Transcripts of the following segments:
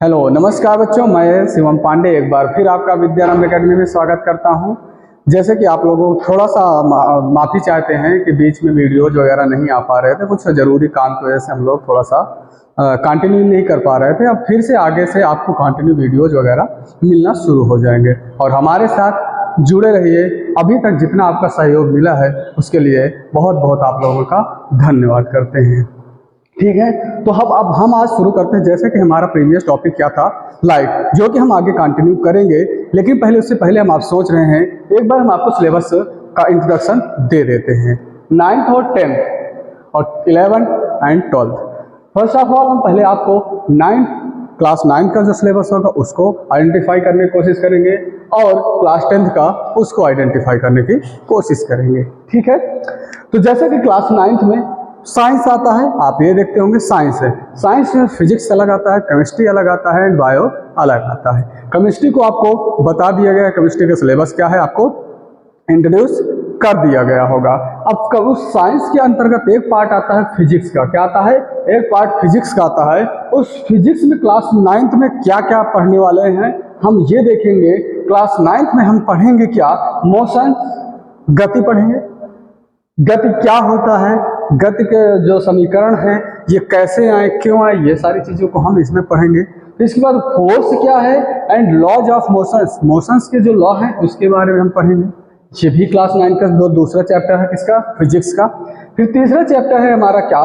Hello नमस्कार बच्चों, मैं शिवम पांडे एक बार फिर आपका विद्यारंभ एकेडमी में स्वागत करता हूं। जैसे कि आप लोगों को थोड़ा सा माफ़ी चाहते हैं कि बीच में वीडियोज वगैरह नहीं आ पा रहे थे, कुछ ज़रूरी काम की वजह से हम लोग थोड़ा सा कंटिन्यू नहीं कर पा रहे थे। अब फिर से आगे से आपको कंटिन्यू वीडियोज वगैरह मिलना शुरू हो जाएंगे और हमारे साथ जुड़े रहिए। अभी तक जितना आपका सहयोग मिला है उसके लिए बहुत बहुत आप लोगों का धन्यवाद करते हैं। ठीक है, तो अब हम आज शुरू करते हैं। जैसे कि हमारा प्रीवियस टॉपिक क्या था, लाइट, जो कि हम आगे कंटिन्यू करेंगे। लेकिन पहले उससे पहले हम आप सोच रहे हैं एक बार हम आपको सिलेबस का इंट्रोडक्शन दे देते हैं। 9th और 10th और 11th and 12th। First of all हम पहले आपको क्लास 9 का जो सिलेबस होगा उसको आइडेंटिफाई करने की कोशिश करेंगे और क्लास 10th का उसको आइडेंटिफाई करने की कोशिश करेंगे। ठीक है, तो जैसे कि क्लास 9th में साइंस आता है, आप ये देखते होंगे साइंस है। साइंस में फिजिक्स अलग आता है, केमिस्ट्री अलग आता है एंड बायो अलग आता है। केमिस्ट्री को आपको बता दिया गया है, केमिस्ट्री का सिलेबस क्या है आपको इंट्रोड्यूस कर दिया गया होगा। अब उस साइंस के अंतर्गत एक पार्ट आता है फिजिक्स का। क्या आता है? एक पार्ट फिजिक्स का आता है। उस फिजिक्स में क्लास 9th में क्या क्या पढ़ने वाले हैं हम ये देखेंगे। क्लास 9th में हम पढ़ेंगे क्या? मोशन, गति पढ़ेंगे। गति क्या होता है, गति के जो समीकरण हैं ये कैसे आए, क्यों आए, ये सारी चीज़ों को हम इसमें पढ़ेंगे। इसके बाद फोर्स क्या है and laws of motions, motions के जो लॉ हैं उसके बारे में हम पढ़ेंगे। ये भी क्लास 9 का दूसरा चैप्टर है, किसका? फिजिक्स का। फिर तीसरा चैप्टर है हमारा क्या?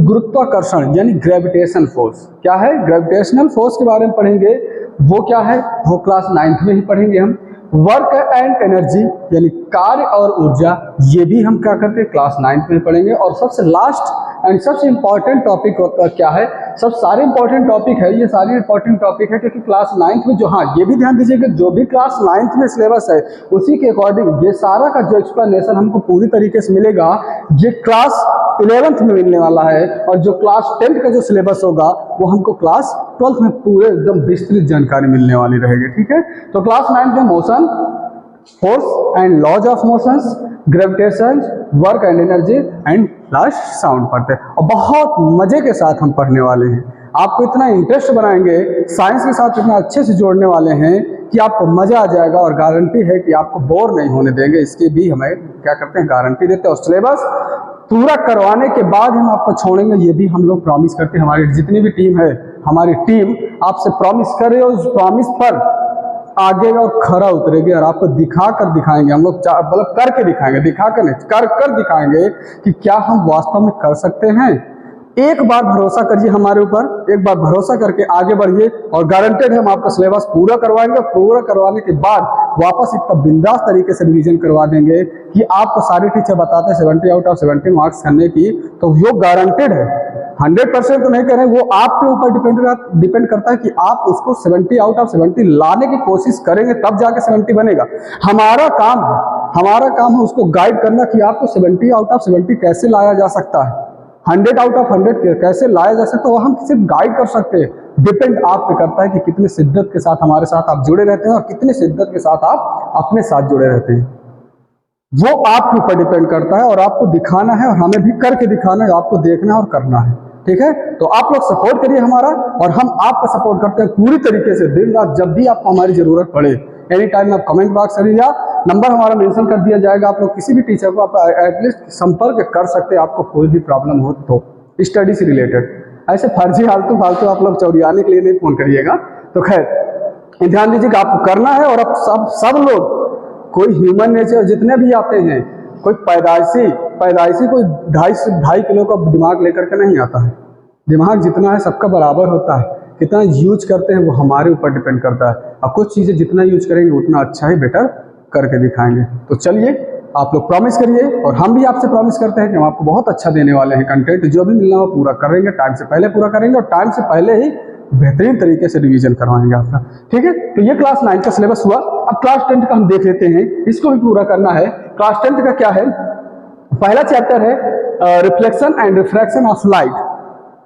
गुरुत्वाकर्षण यानी ग्रेविटेशन फोर्स। क्या है? ग्रेविटेशनल फोर्स के बारे में पढ़ेंगे। वो क्या है? वो क्लास 9 में ही पढ़ेंगे हम। वर्क एंड एनर्जी यानी कार्य और ऊर्जा, ये भी हम क्या करते हैं क्लास 9 में पढ़ेंगे। और सबसे लास्ट एंड सबसे इंपॉर्टेंट टॉपिक क्या है? सब सारे इंपॉर्टेंट टॉपिक है, ये सारे इंपॉर्टेंट टॉपिक है क्योंकि क्लास 9 में जो, हाँ ये भी ध्यान दीजिए कि जो भी क्लास 9 में सिलेबस है उसी के अकॉर्डिंग ये सारा का जो एक्सप्लेनेशन हमको पूरी तरीके से मिलेगा ये क्लास 11th में मिलने वाला है। और जो क्लास 10th का जो सिलेबस होगा वो हमको क्लास 12th में पूरे एकदम विस्तृत जानकारी मिलने वाली रहेगी। ठीक है, तो क्लास 9 में motion, force and laws of motions, gravitation, work and energy and last sound पढ़ते हैं और बहुत मजे के साथ हम पढ़ने वाले हैं। आपको इतना इंटरेस्ट बनाएंगे, साइंस के साथ इतना अच्छे से जोड़ने वाले हैं कि आपको मजा आ जाएगा और गारंटी है कि आपको बोर नहीं होने देंगे। इसकी भी हमें क्या करते हैं, गारंटी देते हैं। और सिलेबस पूरा करवाने के बाद हम आपको छोड़ेंगे, ये भी हम लोग प्रॉमिस करते हैं। हमारी जितनी भी टीम है, हमारी टीम आपसे प्रॉमिस कर रही है, उस प्रॉमिस पर आगे और खरा उतरेगी और आपको दिखा कर दिखाएंगे। हम लोग मतलब करके दिखाएंगे, दिखा कर नहीं, कर दिखाएंगे कि क्या हम वास्तव में कर सकते हैं। एक बार भरोसा करिए हमारे ऊपर, एक बार भरोसा करके आगे बढ़िए और गारंटेड है हम आपका सिलेबस पूरा करवाएंगे। पूरा करवाने के बाद वापस इतना बिंदास तरीके से रिवीजन करवा देंगे कि आपको सारे टीचर बताते हैं 70 आउट ऑफ 70 मार्क्स करने की, तो वो गारंटेड है। 100% तो नहीं करें, वो आपके ऊपर डिपेंड करता है कि आप उसको 70 आउट ऑफ 70 लाने की कोशिश करेंगे, तब जाके 70 बनेगा। हमारा काम है उसको गाइड करना कि आपको 70 आउट ऑफ 70 कैसे लाया जा सकता है, 100 आउट ऑफ 100 कैसे लाया जा सकता है, वो हम सिर्फ गाइड कर सकते हैं। डिपेंड आप पे करता है कि कितने शिद्दत के साथ हमारे साथ आप जुड़े रहते हैं और कितने शिद्दत के साथ आप अपने साथ जुड़े रहते हैं। वो आपके ऊपर डिपेंड करता है और आपको दिखाना है और हमें भी करके दिखाना है, आपको देखना है और करना है। ठीक है, तो आप लोग सपोर्ट करिए हमारा और हम आपका सपोर्ट करते हैं पूरी तरीके से दिन रात। जब भी आपको हमारी जरूरत पड़े एनी टाइम आप कमेंट बॉक्स करिए या नंबर हमारा मेंशन कर दिया जाएगा। आप लोग किसी भी टीचर को आप एटलीस्ट संपर्क कर सकते हैं, आपको कोई भी प्रॉब्लम हो तो स्टडी से रिलेटेड। ऐसे फर्जी फालतू आप लोग चौड़ियाने के लिए नहीं फोन करिएगा। तो खैर ध्यान दीजिए कि आपको करना है। और अब सब लोग, कोई ह्यूमन नेचर जितने भी आते हैं, कोई पैदाइशी कोई 2.5 किलो का दिमाग लेकर के नहीं आता है। दिमाग जितना है सबका बराबर होता है, कितना यूज करते हैं वो हमारे ऊपर डिपेंड करता है। अब कुछ चीज़ें जितना यूज करेंगे उतना अच्छा ही बेटर करके दिखाएंगे। तो चलिए आप लोग प्रॉमिस करिए और हम भी आपसे प्रॉमिस करते हैं कि हम आपको बहुत अच्छा देने वाले हैं। कंटेंट जो भी मिलना वो पूरा करेंगे, टाइम से पहले पूरा करेंगे और टाइम से पहले ही बेहतरीन तरीके से रिवीजन करवाएंगे आपका। ठीक है, तो ये क्लास 9 का सिलेबस हुआ। अब क्लास 10 का हम देख लेते हैं, इसको भी पूरा करना है। क्लास 10 का क्या है? पहला चैप्टर है reflection and refraction of light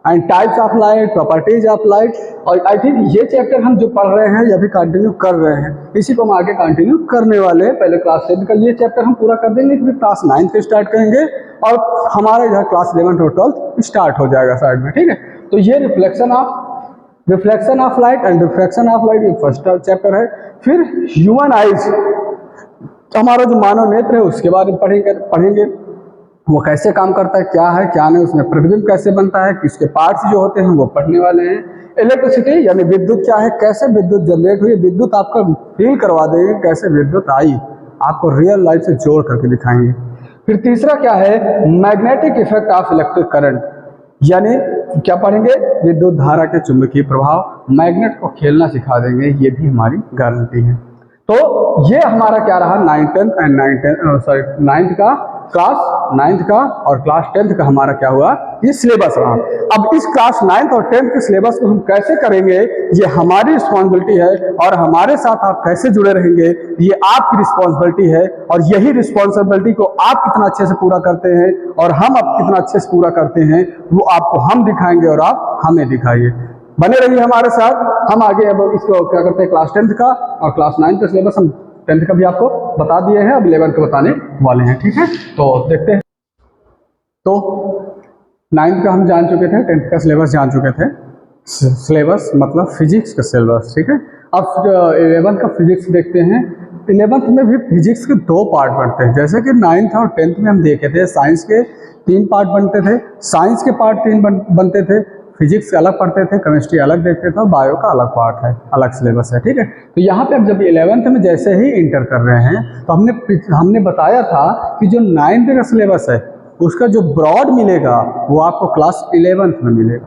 and types of light, properties of light. और आई थिंक ये चैप्टर हम जो पढ़ रहे हैं या भी कंटिन्यू कर रहे हैं, इसी को हम आगे कंटिन्यू करने वाले हैं। पहले क्लास 10 का ये चैप्टर हम पूरा कर देंगे, फिर क्लास 9 से स्टार्ट करेंगे और हमारे इधर क्लास 11 और 12 स्टार्ट हो जाएगा साइड में। ठीक है, तो ये reflection of reflection of light and refraction of light, ये फर्स्ट चैप्टर है। फिर ह्यूमन आइज, हमारा जो मानव नेत्र है उसके बारे में पढ़ेंगे वो कैसे काम करता है, क्या नहीं, उसमें प्रतिबिंब कैसे बनता है, किसके पार्ट्स जो होते हैं वो पढ़ने वाले हैं। इलेक्ट्रिसिटी यानी विद्युत क्या है, कैसे विद्युत जनरेट हुई, विद्युत आपका फील करवा देंगे कैसे विद्युत आई, आपको रियल लाइफ से जोड़ करके दिखाएंगे। फिर तीसरा क्या है, magnetic effect of electric current, यानी क्या पढ़ेंगे, विद्युत धारा के चुंबकीय प्रभाव, मैग्नेट को खेलना सिखा देंगे, ये भी हमारी गारंटी है। तो ये हमारा क्या रहा, नाइन्थ का, क्लास 9th का और क्लास 10th का हमारा क्या हुआ, ये सिलेबस रहा। अब इस क्लास 9th और 10th के सिलेबस को हम कैसे करेंगे, ये हमारी रिस्पॉन्सिबिलिटी है, और हमारे साथ आप कैसे जुड़े रहेंगे ये आपकी रिस्पॉन्सिबिलिटी है। और यही रिस्पॉन्सिबिलिटी को आप कितना अच्छे से पूरा करते हैं और हम अब कितना अच्छे से पूरा करते हैं, वो आपको हम दिखाएंगे और आप हमें दिखाइए। बने रहिए हमारे साथ। हम आगे अब इसको क्या करते हैं, क्लास 10th का और क्लास 9th का सिलेबस हम 10th का भी आपको बता दिए हैं, अब 11th का बताने वाले हैं, ठीक है। तो देखते हैं। तो 9th का हम जान चुके थे, 10th का सिलेबस जान चुके थे। सिलेबस मतलब फिजिक्स का सिलेबस, ठीक है। अब 11th का फिजिक्स देखते हैं। 11th में भी फिजिक्स के 2 पार्ट बनते हैं, जैसे कि 9th और 10th में हम देखे थे साइंस के 3 पार्ट बनते थे, साइंस के पार्ट 3 बनते थे, फिजिक्स अलग पढ़ते थे, केमिस्ट्री अलग देखते थे, और बायो का अलग पार्ट है, अलग सिलेबस है, ठीक है। तो यहाँ पे अब जब 11th में जैसे ही इंटर कर रहे हैं तो हमने बताया था कि जो 9th का सिलेबस है उसका जो ब्रॉड मिलेगा वो आपको क्लास 11th में मिलेगा,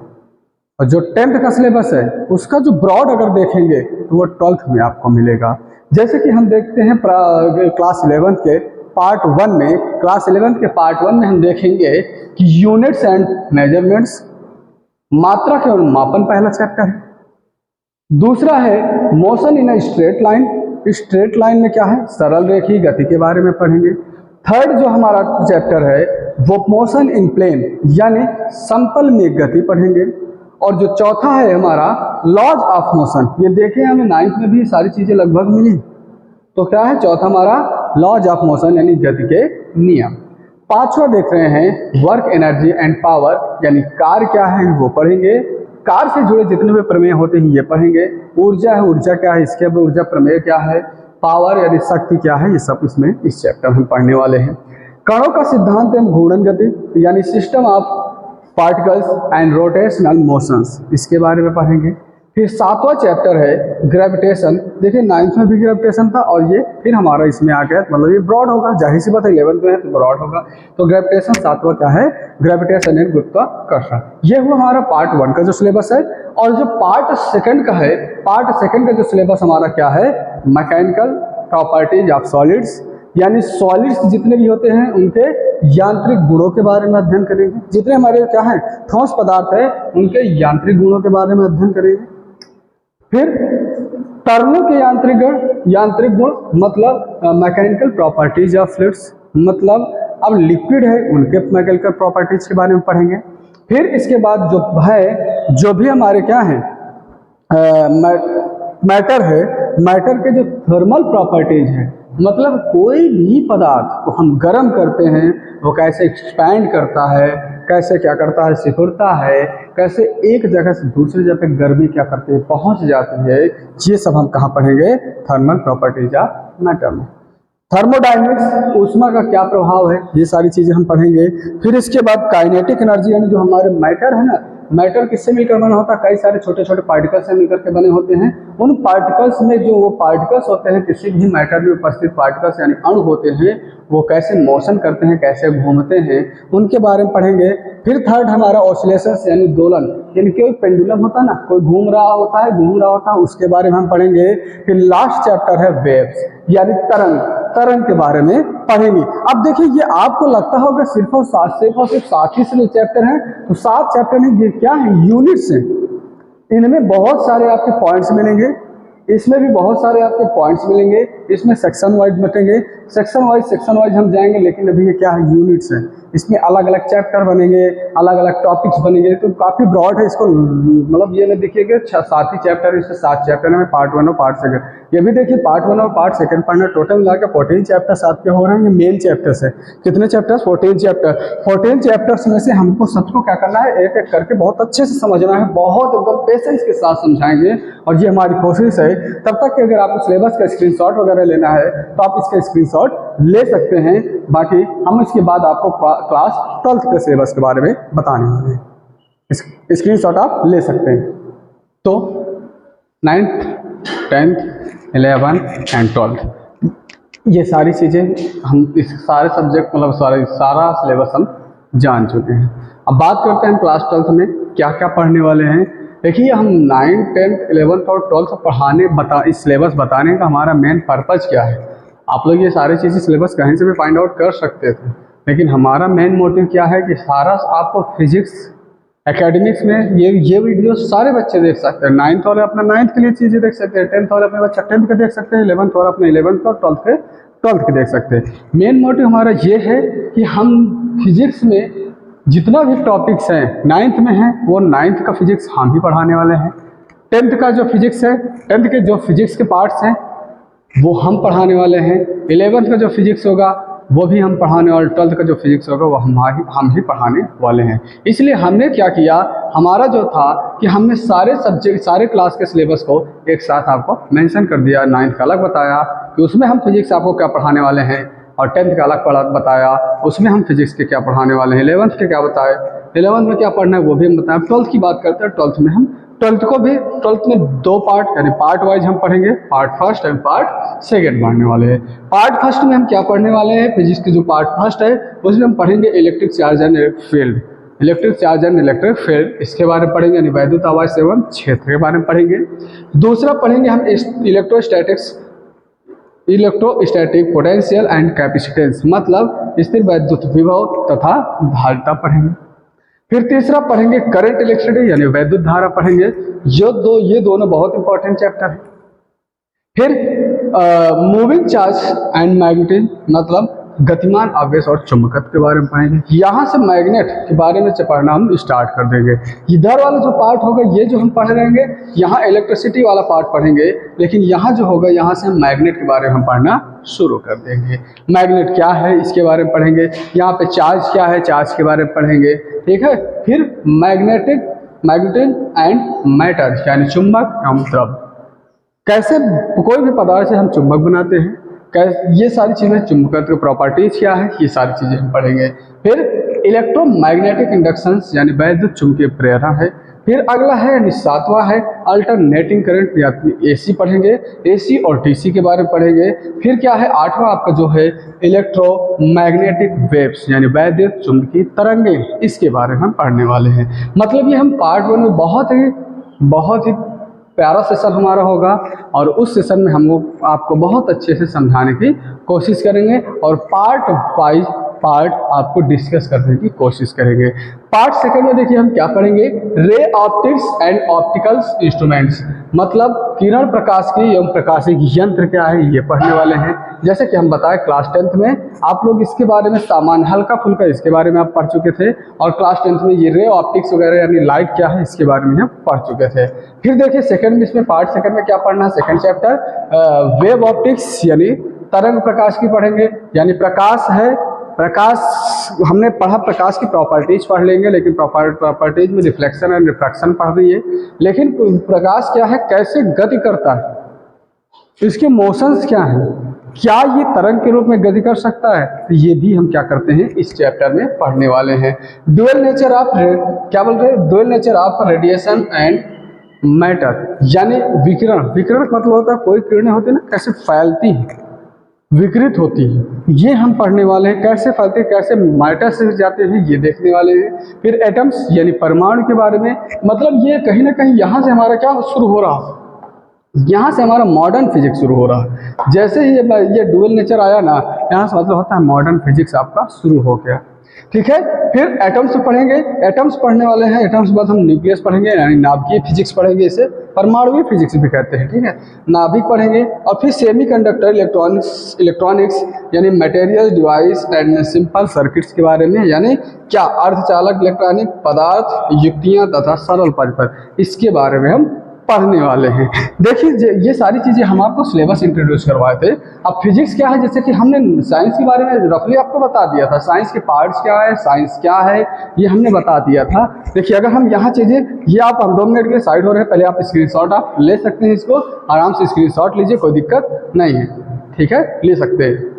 और जो 10th का सिलेबस है उसका जो ब्रॉड अगर देखेंगे तो वो 12th में आपको मिलेगा। जैसे कि हम देखते हैं क्लास 11th के पार्ट 1 में, क्लास 11th के पार्ट 1 में हम देखेंगे कि यूनिट्स एंड मेजरमेंट्स, मात्रा के मापन पहला चैप्टर है। दूसरा है motion in a straight line, straight line में क्या है, सरल रेखीय गति के बारे में पढ़ेंगे। थर्ड जो हमारा चैप्टर है वो मोशन इन प्लेन यानी समतल में गति पढ़ेंगे। और जो चौथा है हमारा लॉज ऑफ मोशन, ये देखें हमें 9th में भी सारी चीजें लगभग मिली। तो क्या है चौथा हमारा लॉज ऑफ मोशन यानी गति के नियम। पांचवा देख रहे हैं वर्क एनर्जी एंड पावर, यानी कार्य क्या है वो पढ़ेंगे, कार्य से जुड़े जितने भी प्रमेय होते हैं ये पढ़ेंगे। ऊर्जा है, ऊर्जा क्या है, इसके अब ऊर्जा प्रमेय क्या है, पावर यानी शक्ति क्या है, ये सब इसमें इस चैप्टर में पढ़ने वाले हैं। कणों का सिद्धांत एवं घूर्णन गति यानी system of particles and rotational motions, इसके बारे में पढ़ेंगे। फिर 7वां चैप्टर है ग्रेविटेशन। देखिए 9th में भी ग्रेविटेशन था और ये फिर हमारा इसमें आ गया, मतलब ये ब्रॉड होगा, जाहिर सी बात है 11th में है तो ब्रॉड होगा। तो ग्रेविटेशन 7वां क्या है, ग्रेविटेशन एंड गुरुत्वाकर्षण। ये हुआ हमारा पार्ट 1 का जो सिलेबस है। और जो पार्ट 2 का है, पार्ट 2 का जो सिलेबस हमारा क्या है, मैकेनिकल प्रॉपर्टीज ऑफ सॉलिड्स, यानी सॉलिड्स जितने भी होते हैं उनके यांत्रिक गुणों के बारे में अध्ययन करेंगे। जितने हमारे क्या है ठोस पदार्थ है उनके यांत्रिक गुणों के बारे में अध्ययन करेंगे। फिर तरलों के यांत्रिक गुण मतलब मैकेनिकल प्रॉपर्टीज ऑफ फ्लूइड्स, मतलब अब लिक्विड है उनके मैकेनिकल प्रॉपर्टीज के बारे में पढ़ेंगे। फिर इसके बाद जो है, जो भी हमारे क्या है मैटर है, मैटर के जो थर्मल प्रॉपर्टीज हैं, मतलब कोई भी पदार्थ को हम गर्म करते हैं वो कैसे एक्सपैंड करता है, कैसे क्या करता है, सिकुड़ता है, कैसे एक जगह से दूसरी जगह गर्मी क्या करती है, पहुंच जाती है, ये सब हम कहाँ पढ़ेंगे, थर्मल प्रॉपर्टीज ऑफ मैटर में। थर्मोडायनेमिक्स, ऊष्मा का क्या प्रभाव है, ये सारी चीजें हम पढ़ेंगे। फिर इसके बाद काइनेटिक एनर्जी यानी जो हमारे मैटर है ना, मैटर किससे मिलकर बना होता है, कई सारे छोटे छोटे पार्टिकल्स से मिलकर के बने होते हैं। उन पार्टिकल्स में जो वो पार्टिकल्स होते हैं, किसी भी मैटर में उपस्थित पार्टिकल्स यानी अणु होते हैं, वो कैसे मोशन करते हैं, कैसे घूमते हैं, उनके बारे में पढ़ेंगे। फिर थर्ड हमारा ऑसिलेशंस यानी दोलन, यानी कोई पेंडुलम होता है ना, कोई घूम रहा होता है, उसके बारे में हम पढ़ेंगे। फिर लास्ट चैप्टर है वेव्स यानी तरंग के बारे में पढ़ेंगे। अब देखिए ये आपको लगता होगा सिर्फ और सिर्फ 7 ही चैप्टर हैं, तो 7 चैप्टर में ये क्या है, यूनिट्स हैं। इनमें बहुत सारे आपके पॉइंट्स मिलेंगे, इसमें भी बहुत सारे आपके पॉइंट्स मिलेंगे, इसमें सेक्शन वाइज बटेंगे, सेक्शन वाइज हम जाएंगे, लेकिन अभी ये क्या है, यूनिट्स है, इसमें अलग अलग चैप्टर बनेंगे, अलग अलग टॉपिक्स बनेंगे, तो काफ़ी ब्रॉड है। इसको मतलब ये ना देखिए कि 7 ही चैप्टर है, इसमें 7 चैप्टर में पार्ट 1 और पार्ट 2, ये भी देखिए पार्ट 1 और पार्ट 2 पढ़ना, टोटल मिला के 14 चैप्टर्स आपके हो रहे हैं। ये मेन चैप्टर्स है, कितने चैप्टर्स, 14 चैप्टर्स में से हमको सबको क्या करना है, एक एक करके बहुत अच्छे से समझना है, बहुत एकदम पेशेंस के साथ समझाएंगे, और ये हमारी कोशिश है। तब तक कि अगर आपको सिलेबस का स्क्रीनशॉट वगैरह लेना है तो आप इसका स्क्रीनशॉट ले सकते हैं। बाकी हम इसके बाद आपको क्लास 12th के सिलेबस के बारे में बताने वाले हैं, स्क्रीनशॉट आप ले सकते हैं। तो 9th 10th 11th and 12th ये सारी चीज़ें हम इस सारे सब्जेक्ट मतलब सारा सिलेबस हम जान चुके हैं। अब बात करते हैं क्लास 12th में क्या क्या पढ़ने वाले हैं। देखिए हम 9th 10th 11th और 12th इस सिलेबस बताने का हमारा मेन पर्पज़ क्या है। आप लोग ये सारी चीज़ें सिलेबस कहीं से भी फाइंड आउट कर सकते थे, लेकिन हमारा मेन मोटिव क्या है कि सारा आपको फिजिक्स एकेडमिक्स में ये वीडियो सारे बच्चे देख सकते हैं। 9th वाले अपना 9th के लिए चीज़ें देख सकते हैं, 10th वाले अपने बच्चा 10th के देख सकते हैं, 11th वाले अपने 11th और 12th के देख सकते हैं। मेन मोटिव हमारा ये है कि हम फिजिक्स में जितना भी टॉपिक्स हैं 9th में हैं, वो 9th का फिजिक्स हम ही पढ़ाने वाले हैं। 10th का जो फिजिक्स है, 10th के जो फिजिक्स के पार्ट्स हैं वो हम पढ़ाने वाले हैं। 11th का जो फिजिक्स होगा वो भी हम पढ़ाने वाले, 12th का जो फिजिक्स होगा वो हम ही पढ़ाने वाले हैं। इसलिए हमने क्या किया, हमारा जो था कि हमने सारे सब्जेक्ट सारे क्लास के सिलेबस को एक साथ आपको मेंशन कर दिया। 9th का अलग बताया कि उसमें हम फिजिक्स आपको क्या पढ़ाने वाले हैं, और 10th का अलग बताया उसमें हम फिजिक्स के क्या पढ़ाने वाले हैं, 11th के क्या बताए, 11th में क्या पढ़ना है वो भी हम बताएं। 12th की बात करते हैं, 12th में हम 12th में 2 पार्ट यानी पार्ट वाइज हम पढ़ेंगे, part first and part second पढ़ने वाले हैं। पार्ट फर्स्ट में हम क्या पढ़ने वाले हैं, फिजिक्स की जो पार्ट फर्स्ट है उसमें हम पढ़ेंगे electric charge and electric field, इसके बारे में पढ़ेंगे, यानी वैद्युत आवेश एवं क्षेत्र के बारे में पढ़ेंगे। दूसरा पढ़ेंगे हम इलेक्ट्रोस्टैटिक पोटेंशियल एंड कैपेसिटेंस, मतलब स्थिर वैद्युत विभव तथा धारिता पढ़ेंगे। फिर तीसरा पढ़ेंगे करंट इलेक्ट्रिसिटी यानी वैद्युत धारा पढ़ेंगे। ये दोनों बहुत इंपॉर्टेंट चैप्टर है। फिर मूविंग चार्ज एंड मैग्नेटिज्म, मतलब गतिमान आवेश और चुंबकत्व के बारे में पढ़ेंगे। यहाँ से मैग्नेट के बारे में पढ़ना हम स्टार्ट कर देंगे। इधर वाला जो पार्ट होगा ये जो हम पढ़ रहेंगे, यहाँ इलेक्ट्रिसिटी वाला पार्ट पढ़ेंगे, लेकिन यहाँ जो होगा यहाँ से हम मैग्नेट के बारे में हम पढ़ना शुरू कर देंगे। मैग्नेट क्या है इसके बारे में पढ़ेंगे, यहाँ पे चार्ज क्या है चार्ज के बारे में पढ़ेंगे, ठीक है। फिर मैग्नेटिज्म एंड मैटर यानी चुंबक एवं द्रव, कैसे कोई भी पदार्थ से हम चुंबक बनाते हैं, ये सारी चीज़ें, चुंबकत्व की प्रॉपर्टीज क्या है, ये सारी चीज़ें हम पढ़ेंगे। फिर इलेक्ट्रोमैग्नेटिक इंडक्शंस यानी वैद्युत चुंबकीय प्रेरण है। फिर अगला है यानी 7वां है अल्टरनेटिंग करंट यानी एसी पढ़ेंगे, एसी और डीसी के बारे में पढ़ेंगे। फिर क्या है 8वां आपका जो है इलेक्ट्रोमैग्नेटिक वेव्स यानी वैद्युत चुंबकीय तरंगे, इसके बारे में हम पढ़ने वाले हैं। मतलब ये हम पार्ट 1 में बहुत ही प्यारा सेशन हमारा होगा, और उस सेशन में हम आपको बहुत अच्छे से समझाने की कोशिश करेंगे, और पार्ट वाइज पार्ट आपको डिस्कस करने की कोशिश करेंगे। पार्ट सेकंड में देखिए हम क्या पढ़ेंगे, ray optics and opticals instruments, मतलब किरण प्रकाश की एवं प्रकाशिक यंत्र क्या है ये पढ़ने वाले हैं। जैसे कि हम बताएं क्लास 10th में आप लोग इसके बारे में सामान्य हल्का फुल्का इसके बारे में आप पढ़ चुके थे, और क्लास 10th में ये रे ऑप्टिक्स वगैरह यानी लाइट क्या है इसके बारे में हम पढ़ चुके थे। फिर देखिए सेकंड में इसमें पार्ट सेकंड में क्या पढ़ना है, सेकंड चैप्टर वेव ऑप्टिक्स यानी तरंग प्रकाश की पढ़ेंगे, यानी प्रकाश है, प्रकाश हमने पढ़ा, प्रकाश की प्रॉपर्टीज पढ़ लेंगे, लेकिन प्रॉपर्टीज में रिफ्लेक्शन एंड रिफ्रैक्शन पढ़ रही है। लेकिन प्रकाश क्या है, कैसे गति करता है, इसके मोशंस क्या हैं, क्या ये तरंग के रूप में गति कर सकता है, तो ये भी हम क्या करते हैं इस चैप्टर में पढ़ने वाले हैं। Dual nature of radiation and matter यानी विकिरण मतलब होता है कोई किरणें होती है ना कैसे फैलती है, विकृत होती है, ये हम पढ़ने वाले हैं। कैसे फैलते हैं, कैसे मैटर से जाते हैं, ये देखने वाले हैं। फिर एटम्स यानी परमाणु के बारे में, मतलब ये कहीं ना कहीं यहाँ से हमारा क्या शुरू हो रहा है, यहाँ से हमारा मॉडर्न फिजिक्स शुरू हो रहा है। जैसे ही ये ड्यूअल नेचर आया ना, यहाँ से मतलब होता है मॉडर्न फिजिक्स आपका शुरू हो गया। ठीक है। फिर एटम्स पढ़ेंगे, एटम्स पढ़ने वाले हैं, एटम्स के बाद हम न्यूक्लियस पढ़ेंगे यानी नाभिकीय फिजिक्स पढ़ेंगे, इसे परमाणु फिजिक्स भी कहते हैं, ठीक है। नाभिक पढ़ेंगे और फिर सेमीकंडक्टर इलेक्ट्रॉनिक्स यानी material device and simple circuits के बारे में, यानी क्या अर्धचालक इलेक्ट्रॉनिक पदार्थ, युक्तियां तथा सरल परिपथ, इसके बारे में हम पढ़ने वाले हैं। देखिए ये सारी चीज़ें हम आपको सिलेबस इंट्रोड्यूस करवाए थे। अब फिजिक्स क्या है, जैसे कि हमने साइंस के बारे में रफली आपको बता दिया था, साइंस के पार्ट्स क्या है, साइंस क्या है, ये हमने बता दिया था। देखिए अगर हम यहाँ चीज़ें, ये आप हम 2 मिनट के साइड हो रहे हैं, पहले आप स्क्रीनशॉट आप ले सकते हैं, इसको आराम से स्क्रीनशॉट लीजिए, कोई दिक्कत नहीं है, ठीक है, ले सकते हैं।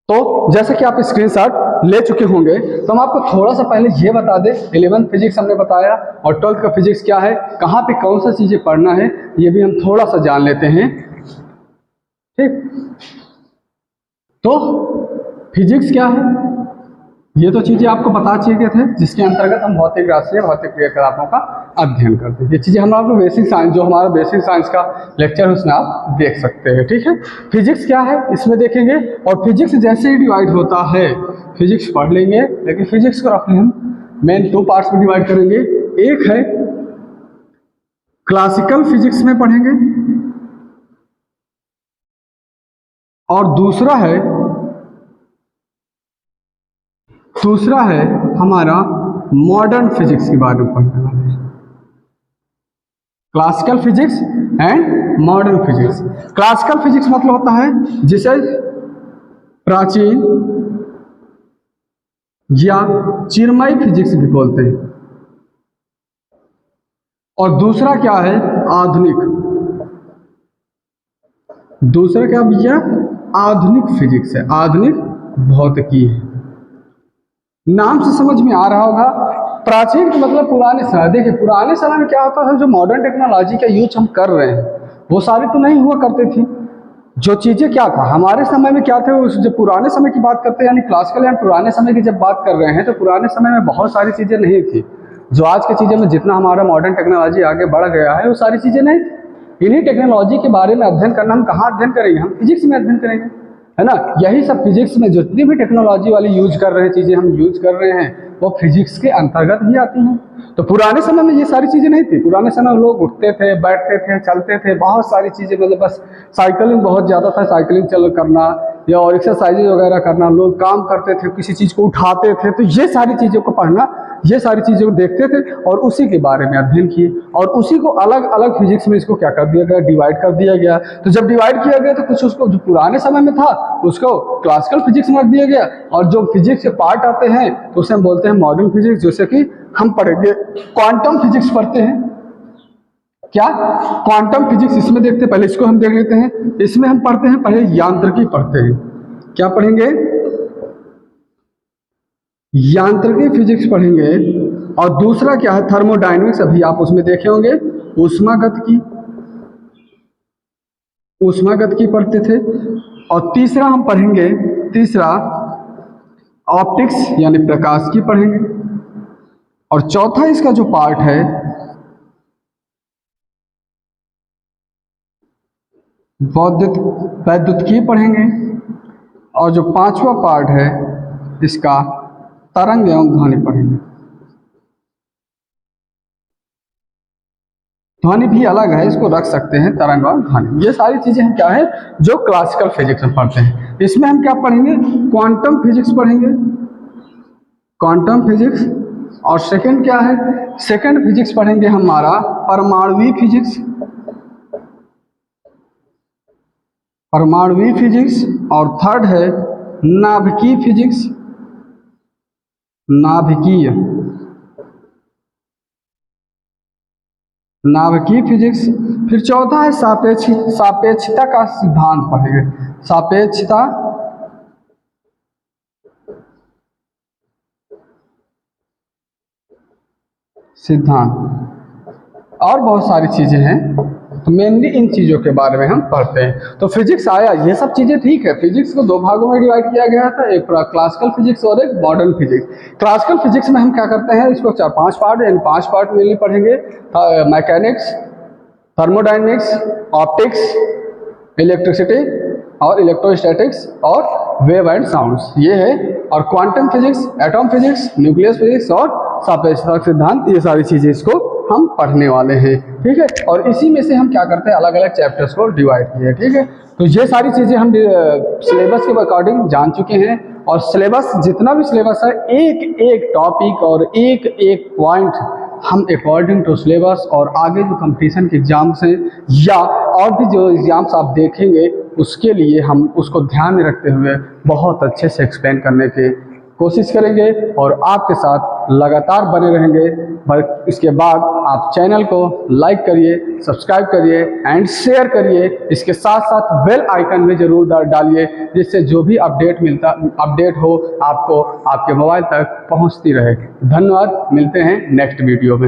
तो जैसे कि आप स्क्रीनशॉट ले चुके होंगे, तो हम आपको थोड़ा सा पहले ये बता दें, 11th फिजिक्स हमने बताया और 12th का फिजिक्स क्या है, कहाँ पे कौन सा चीज़ें पढ़ना है, ये भी हम थोड़ा सा जान लेते हैं, ठीक। तो फिजिक्स क्या है, ये तो चीज़ें आपको बता चाहिए थे, जिसके अंतर्गत हम भौतिक राशि, भौतिक क्रियाकलापों का अध्ययन करते हैं। ये चीज़ें हम आपको बेसिक साइंस, जो हमारा बेसिक साइंस का लेक्चर है उसमें आप देख सकते हैं, ठीक है। फिजिक्स क्या है इसमें देखेंगे, और फिजिक्स जैसे ही डिवाइड होता है, फिजिक्स पढ़ लेंगे, लेकिन फिजिक्स को रखने हम मेन 2 पार्ट्स में डिवाइड करेंगे। एक है क्लासिकल फिजिक्स में पढ़ेंगे और दूसरा है हमारा मॉडर्न फिजिक्स के बारे में पढ़ने वाले हैं। Classical physics and modern physics. Classical physics मतलब होता है जिसे प्राचीन या चिरमय फिजिक्स भी बोलते हैं, और दूसरा क्या है आधुनिक, दूसरा क्या भैया आधुनिक फिजिक्स है, आधुनिक भौतिकी है। नाम से समझ में आ रहा होगा, प्राचीन का मतलब पुराने समय। देखिए पुराने समय में क्या होता था, जो मॉडर्न टेक्नोलॉजी का यूज हम कर रहे हैं वो सारी तो नहीं हुआ करते थी। जो चीज़ें क्या था हमारे समय में क्या थे, उस जब पुराने समय की बात करते हैं यानी क्लासिकल या पुराने समय की जब बात कर रहे हैं, तो पुराने समय में बहुत सारी चीज़ें नहीं थी। जो आज की चीज़ें में जितना हमारा मॉडर्न टेक्नोलॉजी आगे बढ़ गया है, वो सारी चीज़ें नहीं थी। इन्हीं टेक्नोलॉजी के बारे में अध्ययन करना हम कहाँ अध्ययन करेंगे, हम फिजिक्स में अध्ययन करेंगे, है ना। यही सब फिजिक्स में जितनी भी टेक्नोलॉजी वाली यूज कर रहे हैं, चीज़ें हम यूज कर रहे हैं, वो फिजिक्स के अंतर्गत ही आती हैं। तो पुराने समय में ये सारी चीज़ें नहीं थी। पुराने समय में लोग उठते थे, बैठते थे, चलते थे, बहुत सारी चीज़ें, मतलब बस साइकिलिंग बहुत ज़्यादा था, साइकिलिंग चल करना या और एक्सरसाइज वगैरह करना, लोग काम करते थे, किसी चीज़ को उठाते थे, तो ये सारी चीज़ों को पढ़ना, ये सारी चीज़ों को देखते थे और उसी के बारे में अध्ययन किए, और उसी को अलग अलग फिजिक्स में इसको क्या कर दिया गया, डिवाइड कर दिया गया। तो जब डिवाइड किया गया तो कुछ उसको जो पुराने समय में था उसको क्लासिकल फिजिक्स में रख दिया गया, और जो फिजिक्स के पार्ट आते हैं तो उसे हम बोलते हैं मॉडर्न फिजिक्स। जैसे कि हम पढ़ेंगे क्वांटम फिजिक्स पढ़ते हैं, क्या क्वांटम फिजिक्स, इसमें देखते हैं, पहले इसको हम देख लेते हैं। इसमें हम पढ़ते हैं, पहले यांत्रिकी पढ़ते हैं, क्या पढ़ेंगे, यांत्रिकी फिजिक्स पढ़ेंगे, और दूसरा क्या है थर्मोडायनेमिक्स, अभी आप उसमें देखे होंगे, ऊष्मागतिकी पढ़ते थे। और तीसरा हम पढ़ेंगे, तीसरा ऑप्टिक्स यानी प्रकाश की पढ़ेंगे, और चौथा इसका जो पार्ट है वैद्युतिकी पढ़ेंगे, और जो 5वां पार्ट है इसका तरंग एवं ध्वनि पढ़ेंगे। ध्वनि भी अलग है, इसको रख सकते हैं तरंग और ध्वनि। ये सारी चीजें हम क्या है जो क्लासिकल फिजिक्स में पढ़ते हैं। इसमें हम क्या पढ़ेंगे, क्वांटम फिजिक्स पढ़ेंगे, क्वांटम फिजिक्स। और सेकंड क्या है, सेकंड फिजिक्स पढ़ेंगे हमारा परमाणुवी फिजिक्स, परमाणुवी फिजिक्स। और थर्ड है नाभिकीय फिजिक्स, नाभिकीय फिजिक्स। फिर चौथा है सापेक्षता का सिद्धांत पढ़ेंगे, सापेक्षता सिद्धांत, और बहुत सारी चीजें हैं, तो मेनली इन चीज़ों के बारे में हम पढ़ते हैं। तो फिजिक्स आया, ये सब चीज़ें ठीक है। फिजिक्स को 2 भागों में डिवाइड किया गया था, एक क्लासिकल फिजिक्स और एक मॉडर्न फिजिक्स। क्लासिकल फिजिक्स में हम क्या करते हैं, इसको 4-5 पार्ट, इन 5 पार्ट मेनली पढ़ेंगे, मैकेनिक्स, थर्मोडायनेमिक्स, ऑप्टिक्स, इलेक्ट्रिसिटी और इलेक्ट्रोस्टैटिक्स और वेव एंड साउंड्स, ये है। और quantum physics, atom physics, nucleus physics और सापेक्षता सिद्धांत, ये सारी चीज़ें इसको हम पढ़ने वाले हैं, ठीक है। और इसी में से हम क्या करते हैं, अलग अलग चैप्टर्स को डिवाइड किए, ठीक है। तो ये सारी चीज़ें हम सिलेबस के अकॉर्डिंग जान चुके हैं। और सिलेबस, जितना भी सिलेबस है, एक एक टॉपिक और एक एक पॉइंट हम अकॉर्डिंग टू सिलेबस और आगे जो कंपटीशन के एग्ज़ाम्स हैं या और भी जो एग्ज़ाम्स आप देखेंगे उसके लिए हम उसको ध्यान में रखते हुए बहुत अच्छे से एक्सप्लेन करने की कोशिश करेंगे और आपके साथ लगातार बने रहेंगे। पर इसके बाद आप चैनल को लाइक करिए, सब्सक्राइब करिए एंड शेयर करिए। इसके साथ साथ बेल आइकन में ज़रूर डालिए, जिससे जो भी अपडेट हो आपको आपके मोबाइल तक पहुंचती रहे। धन्यवाद, मिलते हैं नेक्स्ट वीडियो में।